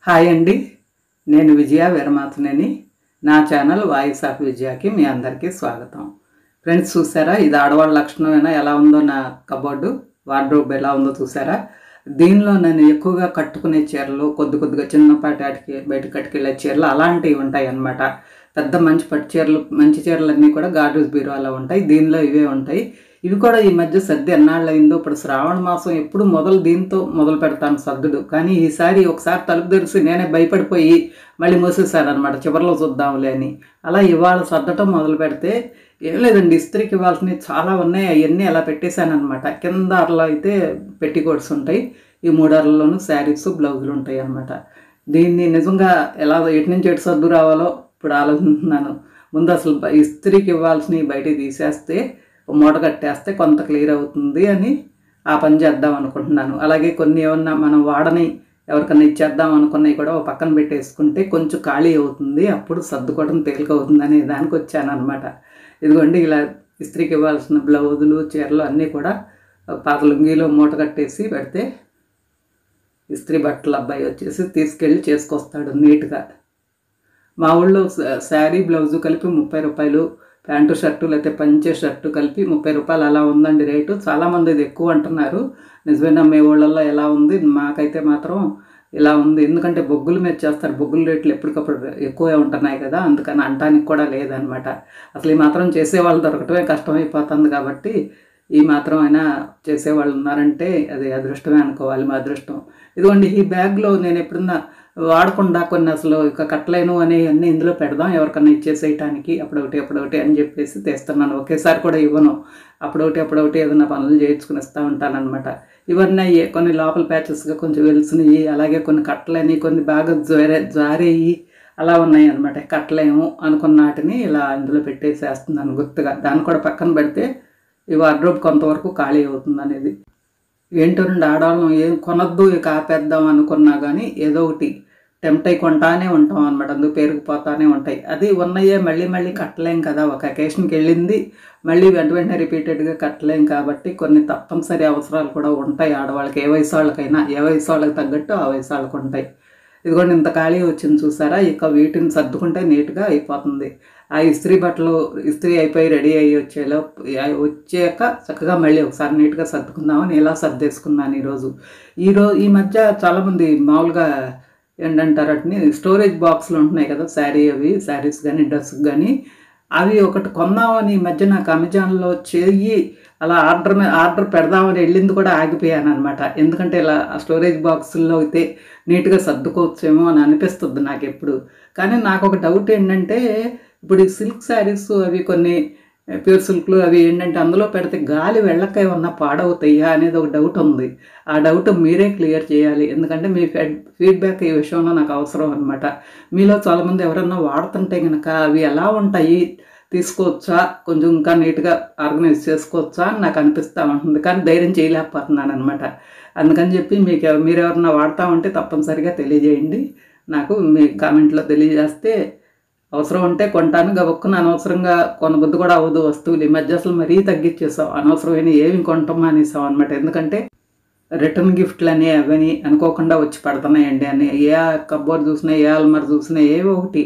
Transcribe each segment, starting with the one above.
Hi అండి, నేను విజయ వీరమాతనేని. నా ఛానల్ వాయిస్ ఆఫ్ విజయకి మీ అందరికీ స్వాగతం. ఫ్రెండ్స్, చూసారా ఇది ఆడవాళ్ళ లక్షణమైనా ఎలా ఉందో నా కబోర్డు వార్డ్రోబ్ ఎలా ఉందో చూసారా. దీనిలో నేను ఎక్కువగా కట్టుకునే చీరలు కొద్దిగా చిన్నపాటి ఆటికి బయట కట్టుకెళ్ళే చీరలు అలాంటివి ఉంటాయి అన్నమాట. పెద్ద మంచి పట్టు చీరలు మంచి చీరలన్నీ కూడా గార్డెన్స్ బీరువాలో ఉంటాయి. దీనిలో ఇవే ఉంటాయి. ఇవి కూడా ఈ మధ్య సర్ది ఎన్నాళ్ళు అయిందో. ఇప్పుడు శ్రావణ మాసం ఎప్పుడు దీంతో మొదలు పెడతాను సర్దుడు. కానీ ఈసారి ఒకసారి తలుపు తెరిచి నేనే భయపడిపోయి మళ్ళీ మూసేశాను అనమాట, చివరిలో చూద్దాంలే అని. అలా ఇవాళ సర్దటం మొదలు పెడితే ఏం లేదండి, ఇస్త్రీకి ఇవ్వాల్సినవి చాలా ఉన్నాయి. అవన్నీ అలా పెట్టేశాను అనమాట. కింద అరలో అయితే పెట్టికోట్స్ ఉంటాయి, ఈ 3 అరల్లోనూ శారీస్ బ్లౌజులు ఉంటాయి అనమాట. దీన్ని నిజంగా ఎలా ఎటు నుంచి ఎటు సర్దు రావాలో ఇప్పుడు ఆలోచిస్తున్నాను. ముందు అసలు ఇస్త్రీకి ఇవ్వాల్సినవి బయటికి తీసేస్తే మూట కట్టేస్తే కొంత క్లియర్ అవుతుంది అని ఆ పని చేద్దాం అనుకుంటున్నాను. అలాగే కొన్ని ఏమన్నా మనం వాడని ఎవరికన్నా ఇచ్చేద్దాం అనుకున్నవి కూడా ఒక పక్కన పెట్టేసుకుంటే కొంచెం ఖాళీ అవుతుంది, అప్పుడు సర్దుకోవడం తేలిక అవుతుంది అనే దానికి వచ్చాను అనమాట. ఇదిగోండి, ఇలా ఇస్త్రీకి ఇవ్వాల్సిన బ్లౌజులు చీరలు అన్నీ కూడా పాత లుంగీలో మూట కట్టేసి పెడితే ఇస్త్రీ బట్టల అబ్బాయి వచ్చేసి తీసుకెళ్ళి చేసుకొస్తాడు నీట్గా. మా ఊళ్ళో శారీ బ్లౌజు కలిపి 30 రూపాయలు, ప్యాంటు షర్టు లేకపోతే పంచే షర్టు కలిపి 30 రూపాయలు అలా ఉందండి రేటు. చాలామంది ఇది ఎక్కువ అంటున్నారు. నిజమేనా మీ ఊళ్ళల్లో ఎలా ఉంది? మాకైతే మాత్రం ఇలా ఉంది. ఎందుకంటే బొగ్గుల మీద చేస్తారు, బొగ్గుల రేట్లు ఎప్పటికప్పుడు ఎక్కువే ఉంటున్నాయి కదా, అందుకని అనటానికి కూడా లేదనమాట. అసలు ఈ మాత్రం చేసేవాళ్ళు దొరకటమే కష్టమైపోతుంది. కాబట్టి ఈ మాత్రం అయినా చేసేవాళ్ళు ఉన్నారంటే అది అదృష్టమే అనుకోవాలి, మా అదృష్టం. ఇదిగోండి, ఈ బ్యాగ్లో నేను ఎప్పుడన్నా వాడకుండా కొన్ని అసలు ఇక కట్టలేను అని అన్నీ ఇందులో పెడదాం, ఎవరికన్నా ఇచ్చేసేయటానికి అప్పుడొకటి అని చెప్పేసి తెస్తున్నాను. ఒకేసారి కూడా ఇవ్వను, అప్పుడొకటి ఏదైనా పనులు చేయించుకుని ఇస్తూ ఉంటానన్నమాట. ఇవన్నీ కొన్ని లోపల ప్యాచెస్గా కొంచెం వెలిసినవి, అలాగే కొన్ని కట్టలేని, కొన్ని బాగా జారేయి అలా ఉన్నాయి అనమాట. కట్టలేము అనుకున్న వాటిని ఇలా ఇందులో పెట్టేసేస్తున్నాను గుర్తుగా. దాన్ని కూడా పక్కన పెడితే ఈ వార్డ్రోబ్ కొంతవరకు ఖాళీ అవుతుంది అనేది. ఏంటో రెండు ఆడవాళ్ళం ఏం కొనొద్దు ఇక ఆపేద్దాం అనుకున్నా కానీ ఏదో ఒకటి టెంప్ట్ అయి కొంటానే ఉంటాం అనమాట. అందుకు పెరిగిపోతానే ఉంటాయి. అది ఉన్నయే మళ్ళీ కట్టలేం కదా, ఒక అకేషన్కి వెళ్ళింది మళ్ళీ వెంటనే రిపీటెడ్గా కట్టలేం. కాబట్టి కొన్ని తప్పనిసరి అవసరాలు కూడా ఉంటాయి ఆడవాళ్ళకి. ఏ వయసు వాళ్ళకైనా, ఏ వయసు వాళ్ళకి తగ్గట్టు ఆ వయసు వాళ్ళకు ఉంటాయి. ఇదిగోండి, ఇంత ఖాళీ వచ్చింది చూసారా. ఇక వీటిని సర్దుకుంటే నీట్గా అయిపోతుంది. ఆ ఇస్త్రీ బట్టలు ఇస్త్రీ అయిపోయి రెడీ అయ్యి వచ్చాక చక్కగా మళ్ళీ ఒకసారి నీట్గా సర్దుకుందామని ఇలా సర్దేసుకున్నాను ఈ మధ్య చాలామంది మామూలుగా ఏంటంటారు వాటిని స్టోరేజ్ బాక్సులు ఉంటున్నాయి కదా, శారీస్ కానీ డ్రెస్కి కానీ, అవి ఒకటి కొందామని ఈ మధ్య నాకు అమెజాన్లో అలా ఆర్డర్ పెడదామని వెళ్ళింది కూడా ఆగిపోయాను అనమాట. ఎందుకంటే ఇలా ఆ స్టోరేజ్ బాక్సుల్లో అయితే నీట్గా సర్దుకోవచ్చేమో అని అనిపిస్తుంది నాకు ఎప్పుడు. కానీ నాకు ఒక డౌట్ ఏంటంటే, ఇప్పుడు ఈ సిల్క్ శారీస్ అవి కొన్ని ప్యూర్ సిల్క్లు అవి ఏంటంటే అందులో పెడితే గాలి వెళ్ళక ఏమన్నా పాడవుతాయా అనేది ఒక డౌట్ ఉంది. ఆ డౌట్ మీరే క్లియర్ చేయాలి, ఎందుకంటే మీ ఫీడ్బ్యాక్ ఈ విషయంలో నాకు అవసరం అనమాట. మీలో చాలామంది ఎవరన్నా వాడుతుంటే కనుక అవి ఎలా ఉంటాయి, తీసుకోవచ్చా, కొంచెం ఇంకా నీట్గా ఆర్గనైజ్ చేసుకోవచ్చా అని నాకు అనిపిస్తూ ఉంటుంది. కానీ ధైర్యం చేయలేకపోతున్నాను అనమాట. అందుకని చెప్పి మీరు ఎవరన్నా వాడతామంటే తప్పనిసరిగా తెలియజేయండి నాకు. మీ కామెంట్లో తెలియజేస్తే అవసరం ఉంటే కొంటాను. గబుక్కున అనవసరంగా కొనబుద్ధి కూడా అవ్వదు వస్తువులు. ఈ మధ్య అసలు మరీ తగ్గించేసాం, అనవసరమైన ఏమి కొంటాం అనేసాం అనమాట. ఎందుకంటే రిటర్న్ గిఫ్ట్లు అని అవని అనుకోకుండా వచ్చి పడుతున్నాయండి అని. ఏ కబోర్డ్ చూసినా, ఏ అల్మార్ చూసినా ఏవో ఒకటి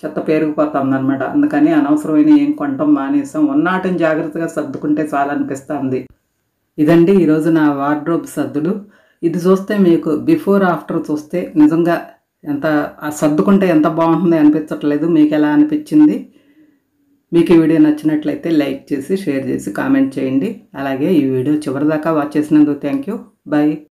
చెత్త పేరుకుపోతుంది అనమాట. అందుకని అనవసరమైన ఏం కొంటాం మానేసాం. ఉన్నాటిని జాగ్రత్తగా సర్దుకుంటే చాలా అనిపిస్తుంది. ఇదండి ఈరోజు నా వార్డ్రోబ్ సర్దుడు. ఇది చూస్తే మీకు బిఫోర్ ఆఫ్టర్ చూస్తే నిజంగా ఎంత సర్దుకుంటే ఎంత బాగుంటుంది అనిపించట్లేదు. మీకు ఎలా అనిపించింది? మీకు ఈ వీడియో నచ్చినట్లయితే లైక్ చేసి, షేర్ చేసి, కామెంట్ చేయండి. అలాగే ఈ వీడియో చివరిదాకా వాచ్ చేసినందుకు థ్యాంక్ యూ. బై.